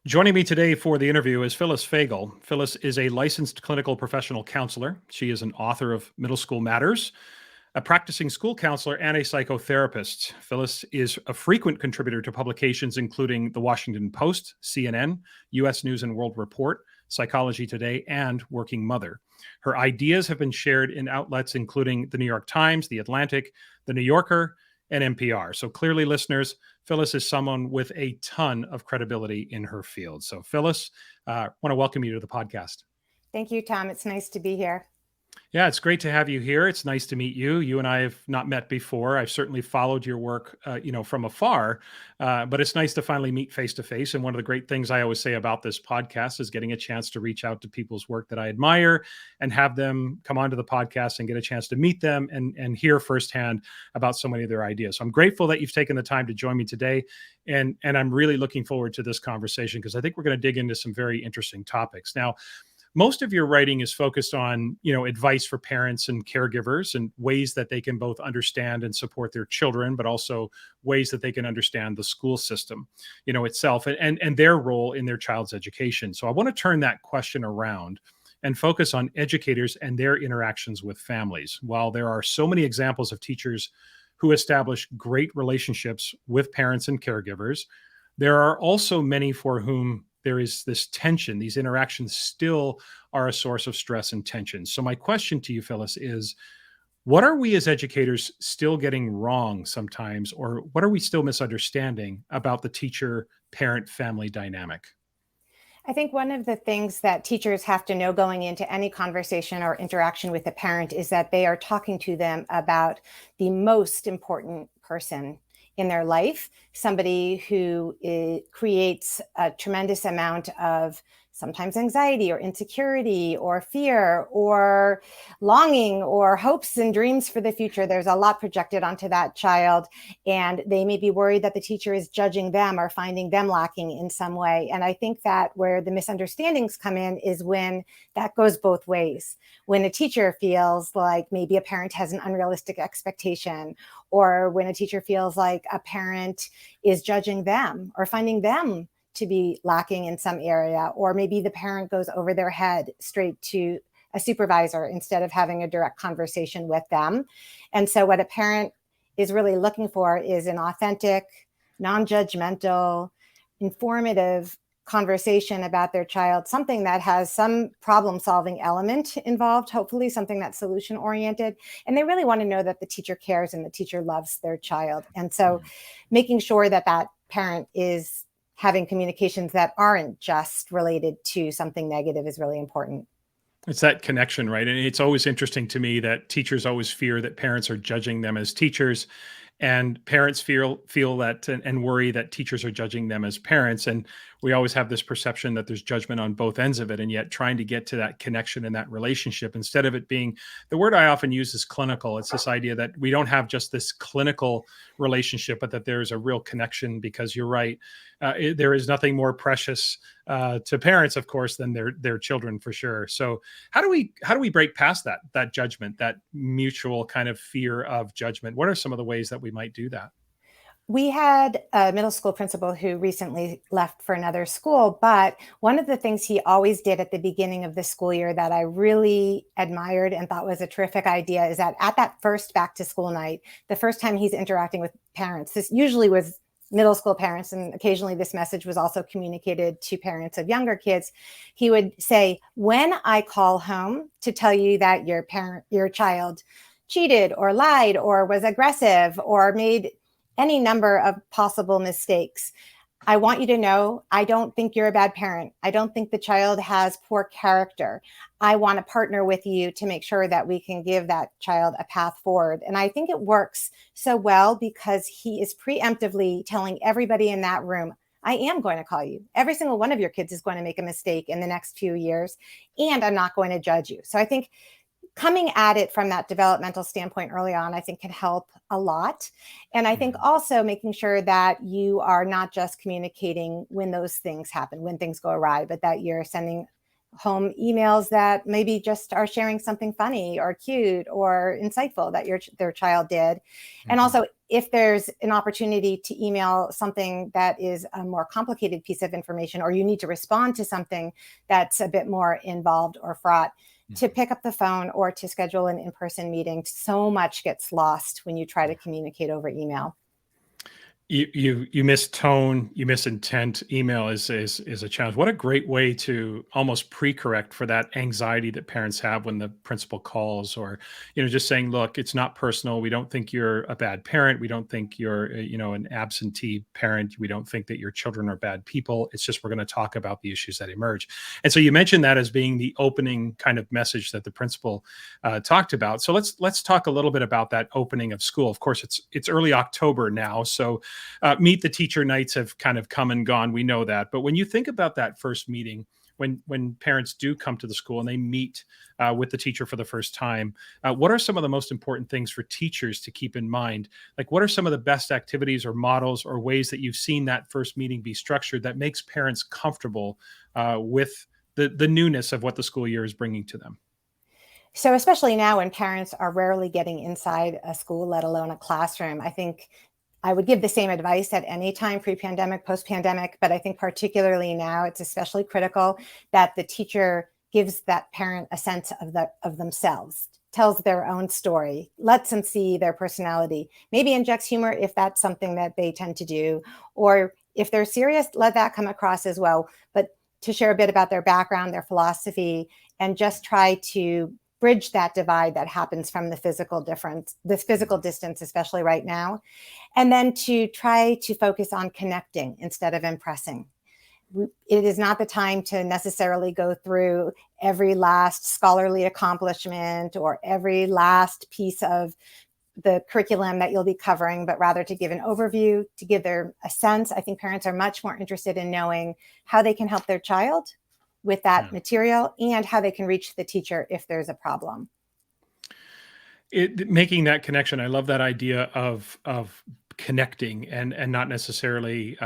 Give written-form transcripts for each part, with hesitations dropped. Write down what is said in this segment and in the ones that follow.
Joining me today for the interview is Phyllis Fagell. Phyllis is a licensed clinical professional counselor. She is an author of Middle School Matters, a practicing school counselor, and a psychotherapist. Phyllis is a frequent contributor to publications including The Washington Post, CNN, U.S. News and World Report, Psychology Today, and Working Mother. Her ideas have been shared in outlets including The New York Times, The Atlantic, The New Yorker, and NPR. So clearly, listeners, Phyllis is someone with a ton of credibility in her field. So Phyllis, I want to welcome you to the podcast. Thank you, Tom. It's nice to be here. Yeah, it's great to have you here. It's nice to meet you. You and I have not met before. I've certainly followed your work, from afar, but it's nice to finally meet face to face. And one of the great things I always say about this podcast is getting a chance to reach out to people's work that I admire and have them come onto the podcast and get a chance to meet them and hear firsthand about so many of their ideas. So I'm grateful that you've taken the time to join me today. And I'm really looking forward to this conversation because I think we're going to dig into some very interesting topics. Now, most of your writing is focused on, advice for parents and caregivers and ways that they can both understand and support their children, but also ways that they can understand the school system, itself and their role in their child's education. So I want to turn that question around and focus on educators and their interactions with families. While there are so many examples of teachers who establish great relationships with parents and caregivers, there are also many for whom there is this tension. These interactions still are a source of stress and tension. So my question to you, Phyllis, is what are we as educators still getting wrong sometimes, or what are we still misunderstanding about the teacher-parent-family dynamic? I think one of the things that teachers have to know going into any conversation or interaction with a parent is that they are talking to them about the most important person in their life, somebody who creates a tremendous amount of sometimes anxiety or insecurity or fear or longing or hopes and dreams for the future. There's a lot projected onto that child, and they may be worried that the teacher is judging them or finding them lacking in some way. And I think that where the misunderstandings come in is when that goes both ways. When a teacher feels like maybe a parent has an unrealistic expectation, or when a teacher feels like a parent is judging them or finding them to be lacking in some area, or maybe the parent goes over their head straight to a supervisor instead of having a direct conversation with them. And so what a parent is really looking for is an authentic, non-judgmental, informative conversation about their child, something that has some problem-solving element involved, hopefully something that's solution-oriented. And they really want to know that the teacher cares and the teacher loves their child. And so making sure that that parent is having communications that aren't just related to something negative is really important. It's that connection, right? And it's always interesting to me that teachers always fear that parents are judging them as teachers, and parents feel that and worry that teachers are judging them as parents. And we always have this perception that there's judgment on both ends of it, and yet trying to get to that connection and that relationship, instead of it being, the word I often use is clinical. It's this idea that we don't have just this clinical relationship, but that there's a real connection, because you're right. There is nothing more precious to parents, of course, than their children, for sure. So how do we break past that judgment, that mutual kind of fear of judgment? What are some of the ways that we might do that? We had a middle school principal who recently left for another school, but one of the things he always did at the beginning of the school year that I really admired and thought was a terrific idea is that at that first back to school night, the first time he's interacting with parents, this usually was middle school parents, and occasionally this message was also communicated to parents of younger kids, he would say, "When I call home to tell you that your child cheated or lied or was aggressive or made any number of possible mistakes, I want you to know I don't think you're a bad parent. I don't think the child has poor character. I want to partner with you to make sure that we can give that child a path forward." And I think it works so well because he is preemptively telling everybody in that room, I am going to call you. Every single one of your kids is going to make a mistake in the next few years, and I'm not going to judge you. So I think coming at it from that developmental standpoint early on, I think can help a lot. And I think also making sure that you are not just communicating when those things happen, when things go awry, but that you're sending home emails that maybe just are sharing something funny or cute or insightful that their child did. And Mhm. also, if there's an opportunity to email something that is a more complicated piece of information, or you need to respond to something that's a bit more involved or fraught, to Mhm. pick up the phone or to schedule an in-person meeting. So much gets lost when you try to communicate over email. You miss tone, you miss intent. Email is a challenge. What a great way to almost pre-correct for that anxiety that parents have when the principal calls, or just saying, look, it's not personal. We don't think you're a bad parent. We don't think you're an absentee parent. We don't think that your children are bad people. It's just we're going to talk about the issues that emerge. And so you mentioned that as being the opening kind of message that the principal talked about. So let's talk a little bit about that opening of school. Of course, it's early October now, so meet the teacher nights have kind of come and gone. We know that. But when you think about that first meeting, when parents do come to the school and they meet with the teacher for the first time, what are some of the most important things for teachers to keep in mind? Like, what are some of the best activities or models or ways that you've seen that first meeting be structured that makes parents comfortable with the newness of what the school year is bringing to them? So, especially now when parents are rarely getting inside a school, let alone a classroom, I think I would give the same advice at any time, pre-pandemic, post-pandemic, but I think particularly now it's especially critical that the teacher gives that parent a sense of themselves, tells their own story, lets them see their personality, maybe injects humor if that's something that they tend to do, or if they're serious, let that come across as well. But to share a bit about their background, their philosophy, and just try to bridge that divide that happens from the physical difference, this physical distance, especially right now, and then to try to focus on connecting instead of impressing. It is not the time to necessarily go through every last scholarly accomplishment or every last piece of the curriculum that you'll be covering, but rather to give an overview, to give their a sense. I think parents are much more interested in knowing how they can help their child with that Yeah. material and how they can reach the teacher if there's a problem. Making that connection, I love that idea of connecting and not necessarily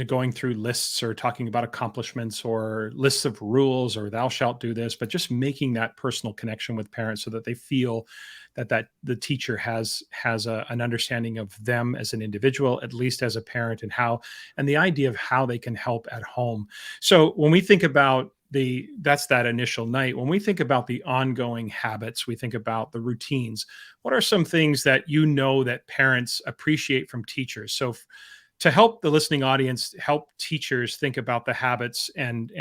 going through lists or talking about accomplishments or lists of rules or thou shalt do this, but just making that personal connection with parents so that they feel that the teacher has an understanding of them as an individual, at least as a parent, and the idea of how they can help at home. So when we think about that's that initial night. When we think about the ongoing habits, we think about the routines. What are some things that that parents appreciate from teachers? So to help the listening audience, help teachers think about the habits and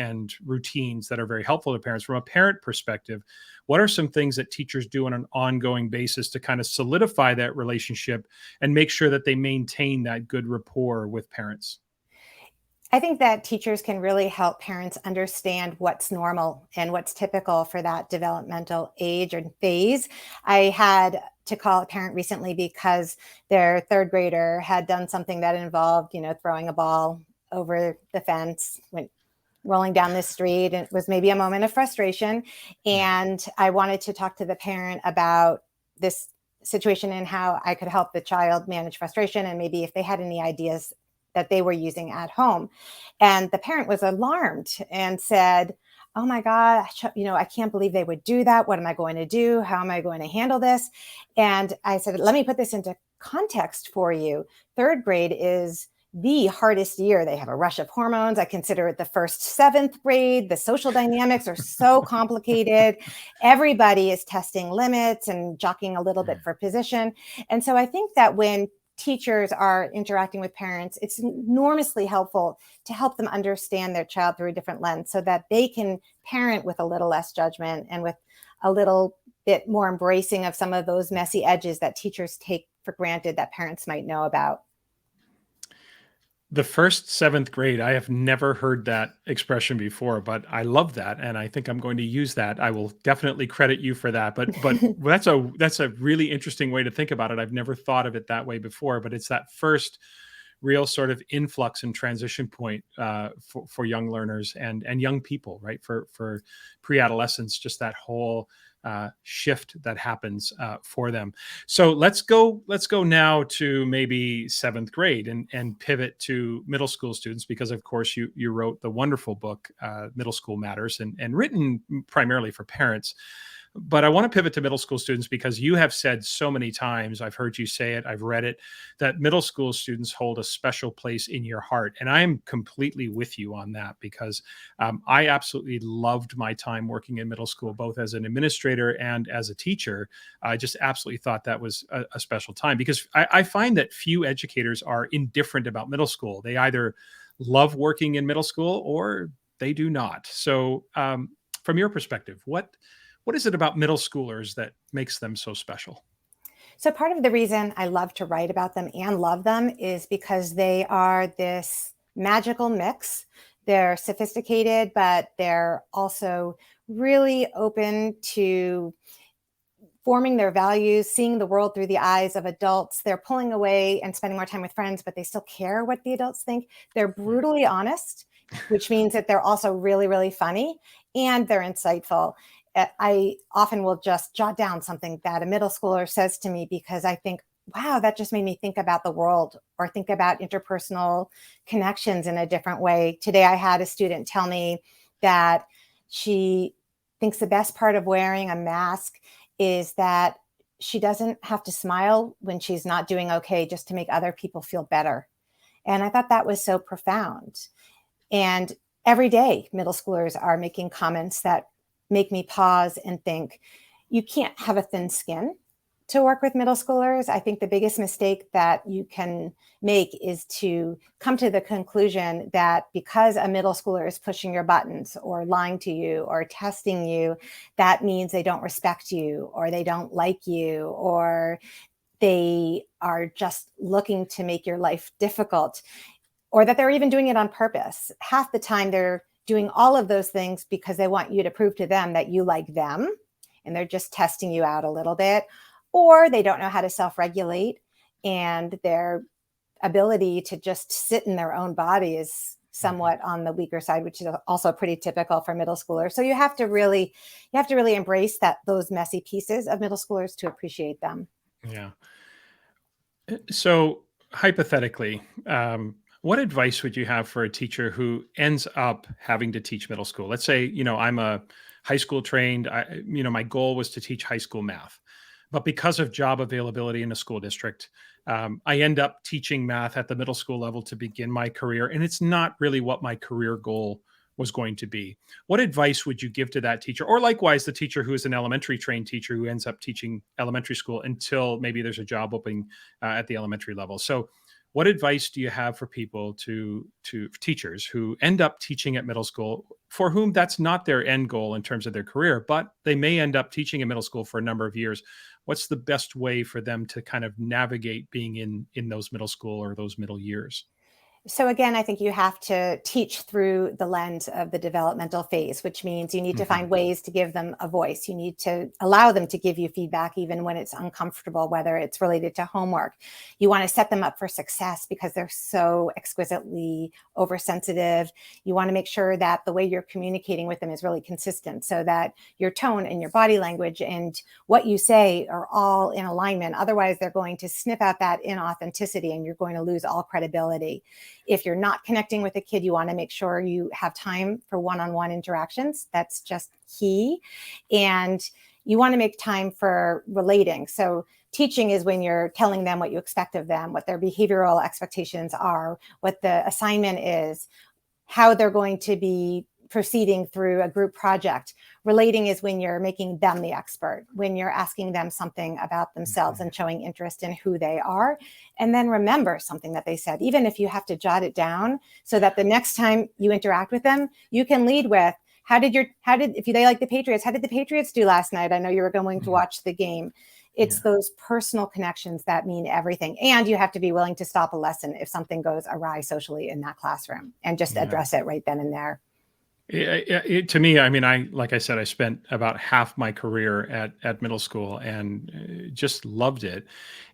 routines that are very helpful to parents from a parent perspective, what are some things that teachers do on an ongoing basis to kind of solidify that relationship and make sure that they maintain that good rapport with parents? I think that teachers can really help parents understand what's normal and what's typical for that developmental age and phase. I had to call a parent recently because their third grader had done something that involved, throwing a ball over the fence, went rolling down the street, and it was maybe a moment of frustration. Yeah. And I wanted to talk to the parent about this situation and how I could help the child manage frustration, and maybe if they had any ideas that they were using at home. And the parent was alarmed and said, "Oh my gosh, I can't believe they would do that. What am I going to do? How am I going to handle this?" And I said, "Let me put this into context for you. Third grade is the hardest year. They have a rush of hormones. I consider it the first seventh grade. The social dynamics are so complicated. Everybody is testing limits and jockeying a little bit for position. And so I think that when teachers are interacting with parents, it's enormously helpful to help them understand their child through a different lens so that they can parent with a little less judgment and with a little bit more embracing of some of those messy edges that teachers take for granted that parents might know about." The first seventh grade, I have never heard that expression before, but I love that, and I think I'm going to use that. I will definitely credit you for that. But that's a really interesting way to think about it. I've never thought of it that way before. But it's that first real sort of influx and transition point for young learners and young people, right? For pre-adolescence, just that whole shift that happens for them. So let's go now to maybe seventh grade and pivot to middle school students, because of course you wrote the wonderful book, Middle School Matters, and written primarily for parents. But I want to pivot to middle school students because you have said so many times, I've heard you say it, I've read it, that middle school students hold a special place in your heart. And I'm completely with you on that, because I absolutely loved my time working in middle school, both as an administrator and as a teacher. I just absolutely thought that was a special time, because I find that few educators are indifferent about middle school. They either love working in middle school or they do not. So from your perspective, what is it about middle schoolers that makes them so special? So part of the reason I love to write about them and love them is because they are this magical mix. They're sophisticated, but they're also really open to forming their values, seeing the world through the eyes of adults. They're pulling away and spending more time with friends, but they still care what the adults think. They're brutally honest, which means that they're also really, really funny, and they're insightful. I often will just jot down something that a middle schooler says to me, because I think, wow, that just made me think about the world or think about interpersonal connections in a different way. Today, I had a student tell me that she thinks the best part of wearing a mask is that she doesn't have to smile when she's not doing okay, just to make other people feel better. And I thought that was so profound. And every day, middle schoolers are making comments that make me pause and think, you can't have a thin skin to work with middle schoolers. I think the biggest mistake that you can make is to come to the conclusion that because a middle schooler is pushing your buttons or lying to you or testing you, that means they don't respect you or they don't like you or they are just looking to make your life difficult, or that they're even doing it on purpose. Half the time they're doing all of those things because they want you to prove to them that you like them, and they're just testing you out a little bit, or they don't know how to self-regulate, and their ability to just sit in their own body is somewhat on the weaker side, which is also pretty typical for middle schoolers. So you have to really embrace those messy pieces of middle schoolers to appreciate them. Yeah. So hypothetically, what advice would you have for a teacher who ends up having to teach middle school? Let's say, I'm a high school trained, my goal was to teach high school math, but because of job availability in a school district, I end up teaching math at the middle school level to begin my career. And it's not really what my career goal was going to be. What advice would you give to that teacher? Or likewise, the teacher who is an elementary trained teacher who ends up teaching elementary school until maybe there's a job opening at the elementary level. So what advice do you have for people to teachers who end up teaching at middle school, for whom that's not their end goal in terms of their career, but they may end up teaching in middle school for a number of years? What's the best way for them to kind of navigate being in those middle school or those middle years? So again, I think you have to teach through the lens of the developmental phase, which means you need to Mhm. find ways to give them a voice. You need to allow them to give you feedback, even when it's uncomfortable, whether it's related to homework. You want to set them up for success because they're so exquisitely oversensitive. You want to make sure that the way you're communicating with them is really consistent, so that your tone and your body language and what you say are all in alignment. Otherwise, they're going to sniff out that inauthenticity and you're going to lose all credibility. If you're not connecting with a kid, you want to make sure you have time for one-on-one interactions. That's just key. And you want to make time for relating. So teaching is when you're telling them what you expect of them, what their behavioral expectations are, what the assignment is, how they're going to be proceeding through a group project. Relating is when you're making them the expert, when you're asking them something about themselves and showing interest in who they are. And then remember something that they said, even if you have to jot it down, so that the next time you interact with them, you can lead with, if they like the Patriots, how did the Patriots do last night? I know you were going to watch the game. It's those personal connections that mean everything. And you have to be willing to stop a lesson if something goes awry socially in that classroom and just Yeah. address it right then and there. To me, I mean, like I said, I spent about half my career at middle school and just loved it.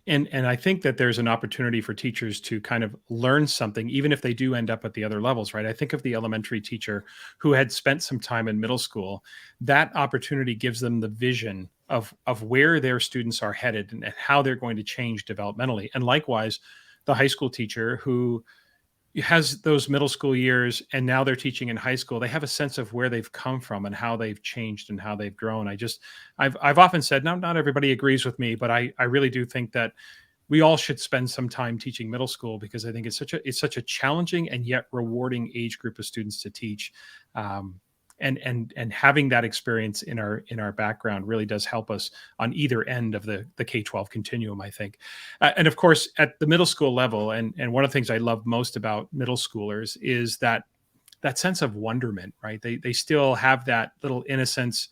And I think that there's an opportunity for teachers to kind of learn something, even if they do end up at the other levels, right? I think of the elementary teacher who had spent some time in middle school. That opportunity gives them the vision of where their students are headed and how they're going to change developmentally. And likewise, the high school teacher who has those middle school years and now they're teaching in high school. They have a sense of where they've come from and how they've changed and how they've grown. I've often said, now not everybody agrees with me, but I really do think that we all should spend some time teaching middle school, because I think it's such a challenging and yet rewarding age group of students to teach. Um, and having that experience in our background really does help us on either end of the K-12 continuum, I think. And of course, at the middle school level, and one of the things I love most about middle schoolers is that sense of wonderment, right? They still have that little innocence.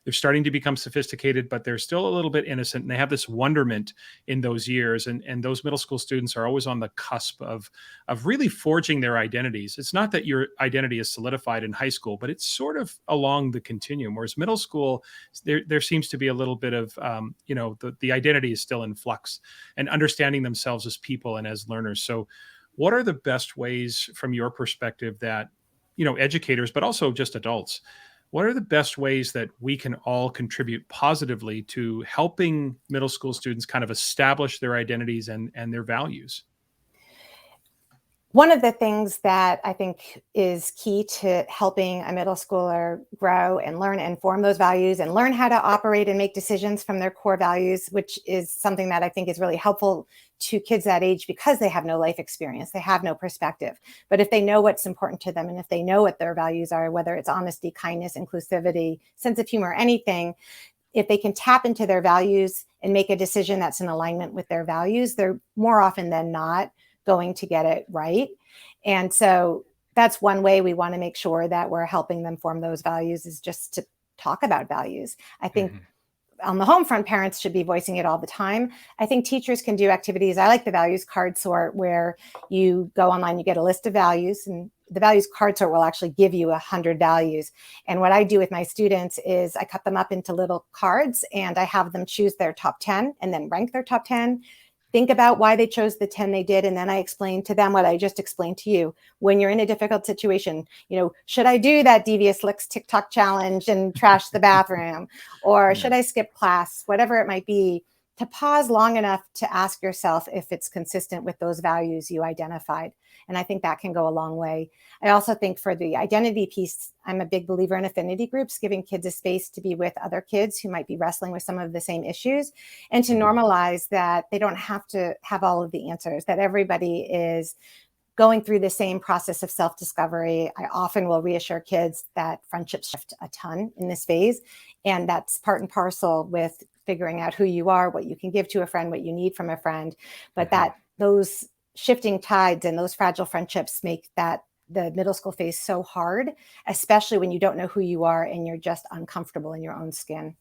They're starting to become sophisticated, but they're still a little bit innocent, and they have this wonderment in those years. And those middle school students are always on the cusp of really forging their identities. It's not that your identity is solidified in high school, but it's sort of along the continuum. Whereas middle school, there seems to be a little bit of the identity is still in flux, and understanding themselves as people and as learners. So, what are the best ways, from your perspective, that educators, but also just adults, what are the best ways that we can all contribute positively to helping middle school students kind of establish their identities and their values? One of the things that I think is key to helping a middle schooler grow and learn and form those values and learn how to operate and make decisions from their core values, which is something that I think is really helpful to kids that age because they have no life experience, they have no perspective. But if they know what's important to them and if they know what their values are, whether it's honesty, kindness, inclusivity, sense of humor, anything, if they can tap into their values and make a decision that's in alignment with their values, they're more often than not going to get it right. And so that's one way we want to make sure that we're helping them form those values, is just to talk about values. I think Mhm. on the home front, parents should be voicing it all the time. I think teachers can do activities. I like the values card sort, where you go online, you get a list of values, and the values card sort will actually give you 100 values. And what I do with my students is I cut them up into little cards and I have them choose their top 10 and then rank their top 10. Think about why they chose the 10 they did. And then I explain to them what I just explained to you. When you're in a difficult situation, should I do that devious licks TikTok challenge and trash the bathroom? Or Yeah. should I skip class? Whatever it might be, to pause long enough to ask yourself if it's consistent with those values you identified. And I think that can go a long way. I also think for the identity piece, I'm a big believer in affinity groups, giving kids a space to be with other kids who might be wrestling with some of the same issues, and to Mhm. normalize that they don't have to have all of the answers, that everybody is going through the same process of self-discovery. I often will reassure kids that friendships shift a ton in this phase, and that's part and parcel with figuring out who you are, what you can give to a friend, what you need from a friend, but Mhm. that those shifting tides and those fragile friendships make that the middle school phase so hard, especially when you don't know who you are and you're just uncomfortable in your own skin.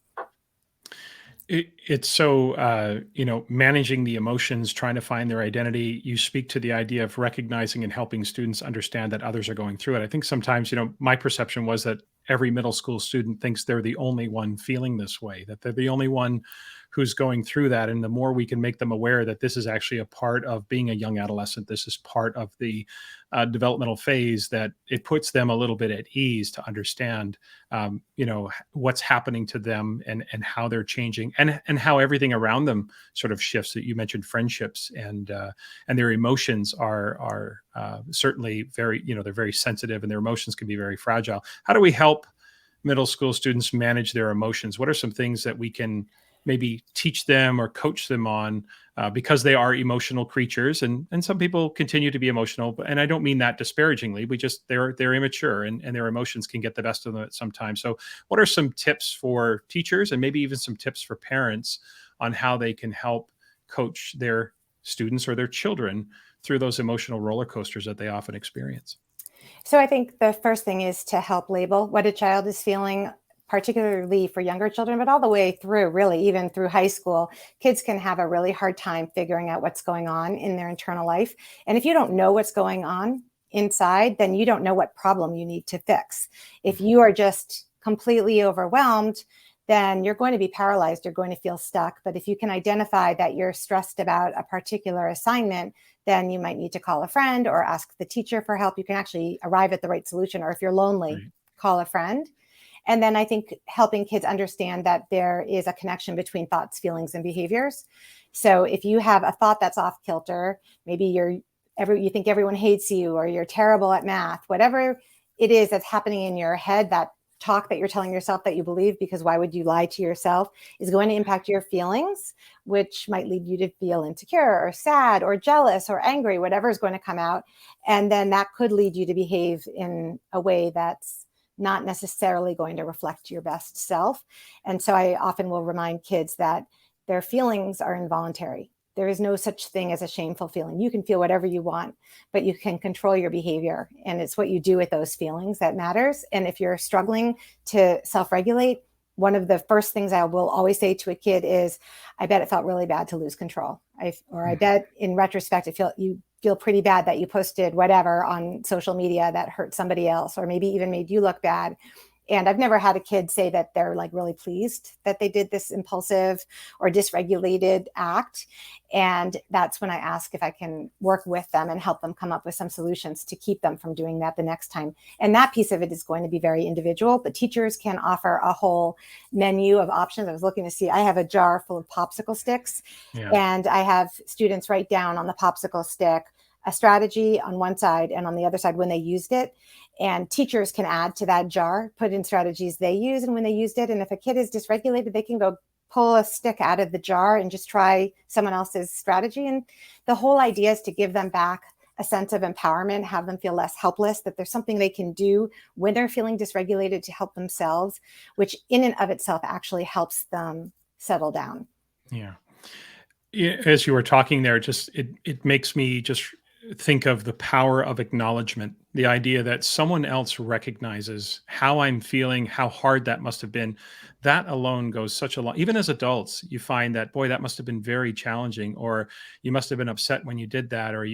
It's so, managing the emotions, trying to find their identity. You speak to the idea of recognizing and helping students understand that others are going through it. I think sometimes, my perception was that every middle school student thinks they're the only one feeling this way, that they're the only one who's going through that. And the more we can make them aware that this is actually a part of being a young adolescent, this is part of the developmental phase, that it puts them a little bit at ease to understand what's happening to them and how they're changing and how everything around them sort of shifts. That you mentioned friendships and their emotions are certainly very, they're very sensitive, and their emotions can be very fragile. How do we help middle school students manage their emotions? What are some things that we can maybe teach them or coach them on, because they are emotional creatures, and some people continue to be emotional, and I don't mean that disparagingly. They're immature, and their emotions can get the best of them at some time. So what are some tips for teachers, and maybe even some tips for parents, on how they can help coach their students or their children through those emotional roller coasters that they often experience? So I think the first thing is to help label what a child is feeling, particularly for younger children, but all the way through, really, even through high school. Kids can have a really hard time figuring out what's going on in their internal life. And if you don't know what's going on, inside, then you don't know what problem you need to fix. If you are just completely overwhelmed, then you're going to be paralyzed. You're going to feel stuck. But if you can identify that you're stressed about a particular assignment, then you might need to call a friend or ask the teacher for help. You can actually arrive at the right solution. Or if you're lonely, Right. call a friend. And then I think helping kids understand that there is a connection between thoughts, feelings, and behaviors. So if you have a thought that's off kilter, maybe you think everyone hates you, or you're terrible at math, whatever it is that's happening in your head, that talk that you're telling yourself that you believe, because why would you lie to yourself, is going to impact your feelings, which might lead you to feel insecure or sad or jealous or angry, whatever is going to come out. And then that could lead you to behave in a way that's not necessarily going to reflect your best self. And so I often will remind kids that their feelings are involuntary. There is no such thing as a shameful feeling. You can feel whatever you want, but you can control your behavior. And it's what you do with those feelings that matters. And if you're struggling to self-regulate, one of the first things I will always say to a kid is, I bet it felt really bad to lose control. I bet in retrospect, you feel pretty bad that you posted whatever on social media that hurt somebody else, or maybe even made you look bad. And I've never had a kid say that they're like really pleased that they did this impulsive or dysregulated act. And that's when I ask if I can work with them and help them come up with some solutions to keep them from doing that the next time. And that piece of it is going to be very individual, but teachers can offer a whole menu of options. I was looking to see, I have a jar full of popsicle sticks, and I have students write down on the popsicle stick a strategy on one side, and on the other side when they used it. And teachers can add to that jar, put in strategies they use and when they used it. And if a kid is dysregulated, they can go pull a stick out of the jar and just try someone else's strategy. And the whole idea is to give them back a sense of empowerment, have them feel less helpless, that there's something they can do when they're feeling dysregulated to help themselves, which in and of itself actually helps them settle down. Yeah. As you were talking there, it makes me just think of the power of acknowledgement, the idea that someone else recognizes how I'm feeling, how hard that must have been. That alone goes such a long, even as adults, you find that, boy, that must have been very challenging, or you must have been upset when you did that, or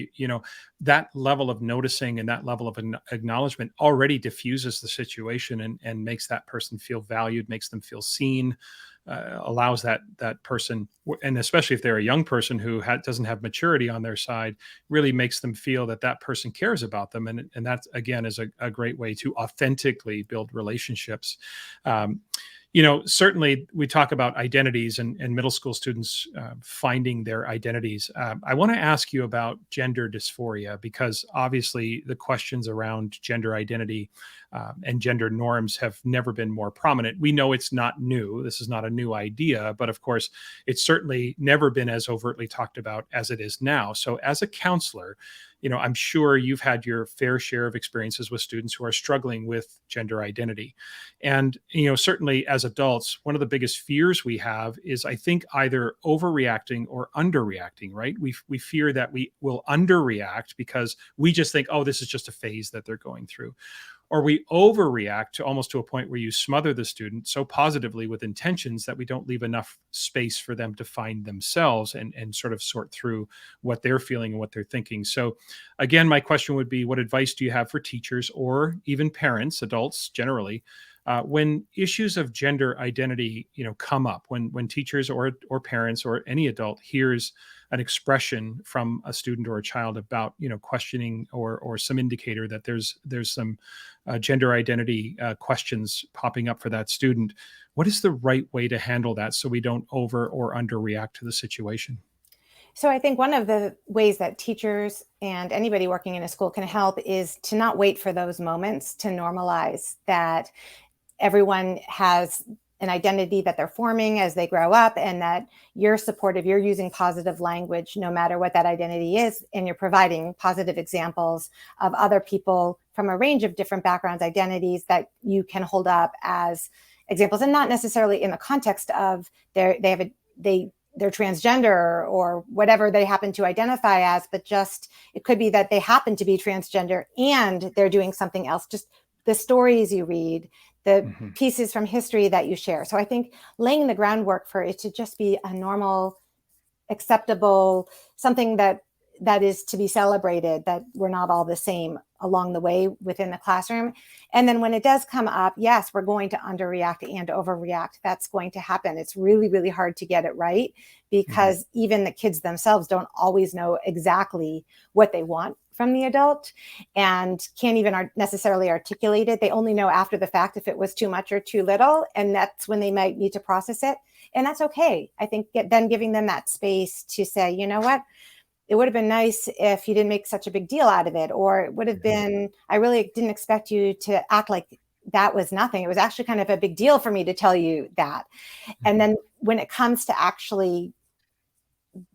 that level of noticing and that level of acknowledgement already diffuses the situation and makes that person feel valued, makes them feel seen. Allows that person, and especially if they're a young person who doesn't have maturity on their side, really makes them feel that person cares about them, and that again is a great way to authentically build relationships. Certainly we talk about identities and middle school students finding their identities. I want to ask you about gender dysphoria, because obviously the questions around gender identity and gender norms have never been more prominent. We know it's not new. This is not a new idea, but of course, it's certainly never been as overtly talked about as it is now. So as a counselor, I'm sure you've had your fair share of experiences with students who are struggling with gender identity. And, certainly as adults, one of the biggest fears we have is, I think, either overreacting or underreacting, right? We fear that we will underreact because we just think, oh, this is just a phase that they're going through. Or we overreact to almost to a point where you smother the student so positively with intentions that we don't leave enough space for them to find themselves and sort of sort through what they're feeling and what they're thinking. So again, my question would be, what advice do you have for teachers or even parents, adults generally, when issues of gender identity, come up, when teachers or parents or any adult hears an expression from a student or a child about, questioning or some indicator that there's some gender identity questions popping up for that student, what is the right way to handle that so we don't over or underreact to the situation? So I think one of the ways that teachers and anybody working in a school can help is to not wait for those moments to normalize that everyone has an identity that they're forming as they grow up, and that you're supportive, you're using positive language no matter what that identity is, and you're providing positive examples of other people from a range of different backgrounds, identities that you can hold up as examples, and not necessarily in the context of they're transgender or whatever they happen to identify as, but just it could be that they happen to be transgender and they're doing something else. Just the stories you read, the pieces from history that you share. So I think laying the groundwork for it to just be a normal, acceptable, something that that is to be celebrated, that we're not all the same along the way within the classroom. And then when it does come up, yes, we're going to underreact and overreact. That's going to happen. It's really, really hard to get it right, because even the kids themselves don't always know exactly what they want from the adult and can't even necessarily articulate it. They only know after the fact if it was too much or too little, and that's when they might need to process it. And that's okay. I think then giving them that space to say, you know what, it would have been nice if you didn't make such a big deal out of it, or it would have been, I really didn't expect you to act like that was nothing. It was actually kind of a big deal for me to tell you that. And then when it comes to actually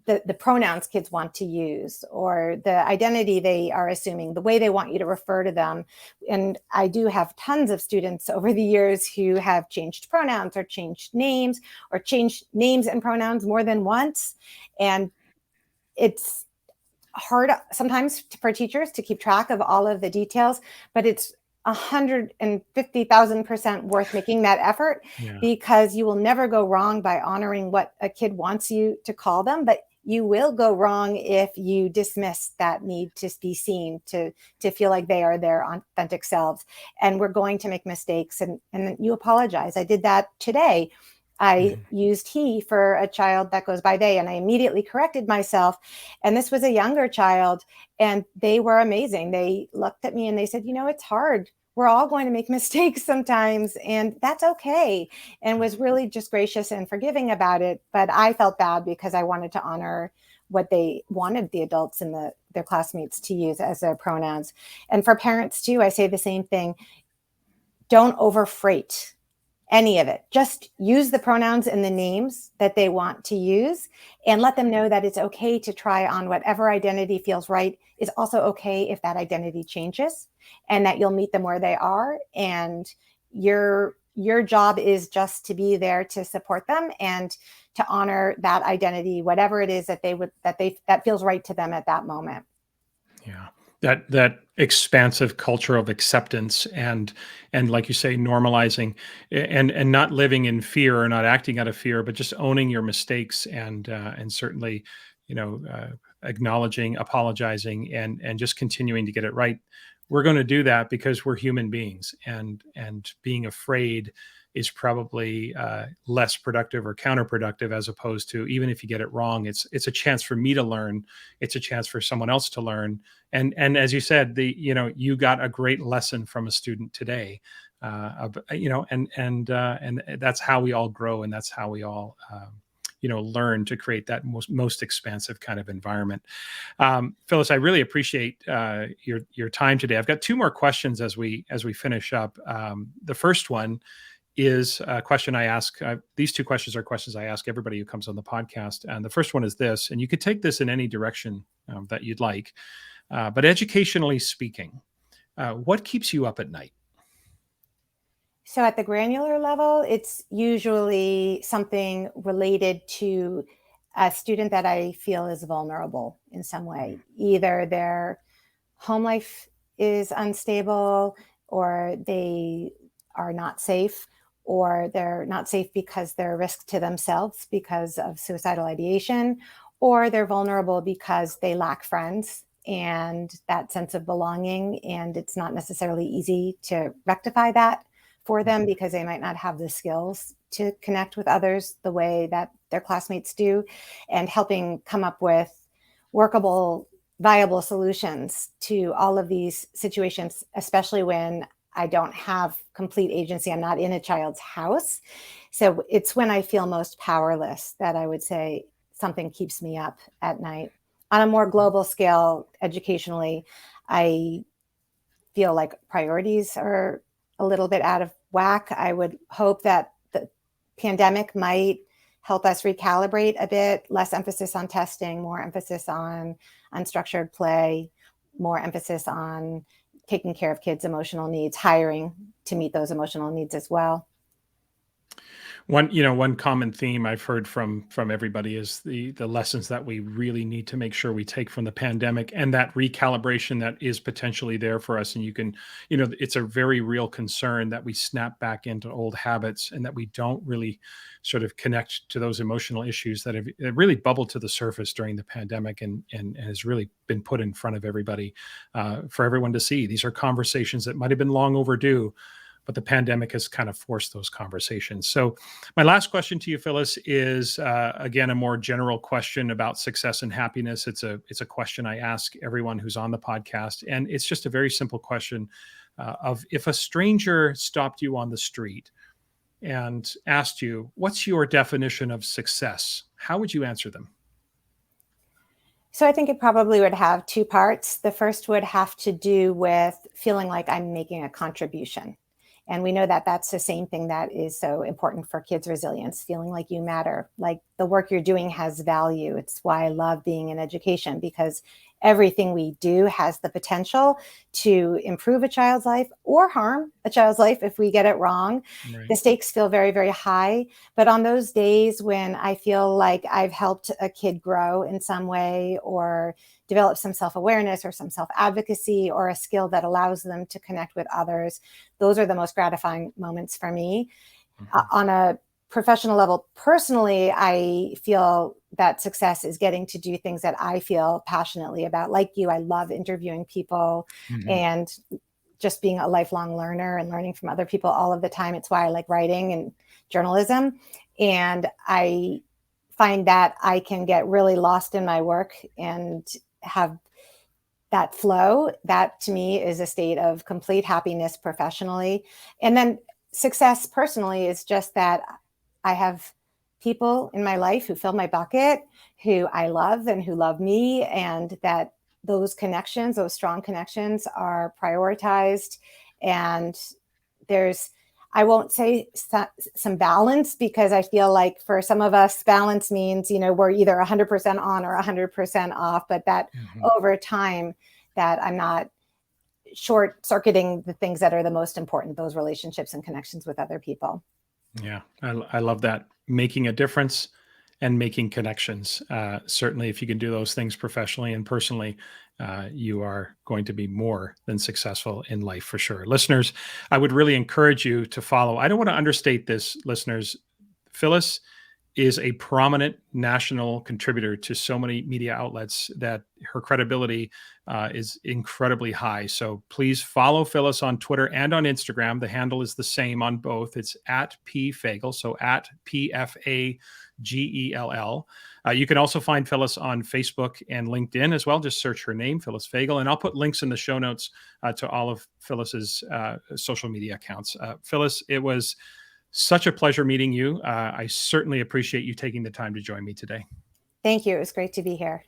the pronouns kids want to use, or the identity they are assuming, the way they want you to refer to them. And I do have tons of students over the years who have changed pronouns or changed names and pronouns more than once. And it's hard sometimes for teachers to keep track of all of the details, but it's 150,000% worth making that effort, because you will never go wrong by honoring what a kid wants you to call them, but you will go wrong if you dismiss that need to be seen, to feel like they are their authentic selves. And we're going to make mistakes, and you apologize. I did that today. I used he for a child that goes by they, and I immediately corrected myself. And this was a younger child, and they were amazing. They looked at me and they said, you know, it's hard. We're all going to make mistakes sometimes, and that's okay. And was really just gracious and forgiving about it. But I felt bad because I wanted to honor what they wanted the adults and their classmates to use as their pronouns. And for parents too, I say the same thing. Don't overfreight any of it. Just use the pronouns and the names that they want to use, and let them know that it's okay to try on whatever identity feels right. It's also okay if that identity changes, and that you'll meet them where they are. And your job is just to be there to support them and to honor that identity, whatever it is that that feels right to them at that moment. Yeah. That expansive culture of acceptance and like you say, normalizing and not living in fear or not acting out of fear, but just owning your mistakes and certainly, acknowledging, apologizing, and just continuing to get it right. We're going to do that because we're human beings, and being afraid is probably less productive or counterproductive, as opposed to, even if you get it wrong, it's a chance for me to learn. It's a chance for someone else to learn. And as you said, you got a great lesson from a student today, and that's how we all grow, and that's how we all learn to create that most expansive kind of environment. Phyllis, I really appreciate your time today. I've got two more questions as we finish up. The first one is a question I ask. These two questions are questions I ask everybody who comes on the podcast. And the first one is this, and you could take this in any direction that you'd like. But educationally speaking, what keeps you up at night? So at the granular level, it's usually something related to a student that I feel is vulnerable in some way. Either their home life is unstable, or they are not safe, or they're not safe because they're a risk to themselves because of suicidal ideation, or they're vulnerable because they lack friends and that sense of belonging. And it's not necessarily easy to rectify that for them because they might not have the skills to connect with others the way that their classmates do, and helping come up with workable, viable solutions to all of these situations, especially when I don't have complete agency. I'm not in a child's house. So it's when I feel most powerless that I would say something keeps me up at night. On a more global scale, educationally, I feel like priorities are a little bit out of whack. I would hope that the pandemic might help us recalibrate a bit, less emphasis on testing, more emphasis on unstructured play, more emphasis on taking care of kids' emotional needs, hiring to meet those emotional needs as well. One common theme I've heard from everybody is the lessons that we really need to make sure we take from the pandemic, and that recalibration that is potentially there for us. And it's a very real concern that we snap back into old habits and that we don't really sort of connect to those emotional issues that have really bubbled to the surface during the pandemic, and has really been put in front of everybody, for everyone to see. These are conversations that might have been long overdue, but the pandemic has kind of forced those conversations. So, my last question to you, Phyllis, is again a more general question about success and happiness. It's a question I ask everyone who's on the podcast, and it's just a very simple question of, if a stranger stopped you on the street and asked you, "What's your definition of success?" How would you answer them? So I think it probably would have two parts. The first would have to do with feeling like I'm making a contribution. And we know that that's the same thing that is so important for kids' resilience, feeling like you matter, like the work you're doing has value. It's why I love being in education, because everything we do has the potential to improve a child's life or harm a child's life if we get it wrong. Right. The stakes feel very, very high. But on those days when I feel like I've helped a kid grow in some way, or develop some self-awareness or some self-advocacy, or a skill that allows them to connect with others, those are the most gratifying moments for me. Mhm. On a professional level, personally, I feel that success is getting to do things that I feel passionately about. Like you, I love interviewing people Mhm. and just being a lifelong learner and learning from other people all of the time. It's why I like writing and journalism. And I find that I can get really lost in my work and have that flow. That to me is a state of complete happiness professionally. And then success personally is just that I have people in my life who fill my bucket, who I love and who love me, and that those connections, those strong connections, are prioritized. And there's, I won't say some balance, because I feel like for some of us, balance means, we're either 100% on or 100% off, but that Mhm. over time, that I'm not short circuiting the things that are the most important, those relationships and connections with other people. Yeah, I love that. Making a difference and making connections. Certainly, if you can do those things professionally and personally, you are going to be more than successful in life for sure. Listeners, I would really encourage you to follow. I don't want to understate this, listeners. Phyllis is a prominent national contributor to so many media outlets that her credibility is incredibly high. So please follow Phyllis on Twitter and on Instagram. The handle is the same on both. It's at Fagell, so at Pfagell. You can also find Phyllis on Facebook and LinkedIn as well. Just search her name, Phyllis Fagell, and I'll put links in the show notes to all of Phyllis's social media accounts. Phyllis, it was such a pleasure meeting you. I certainly appreciate you taking the time to join me today. Thank you. It was great to be here.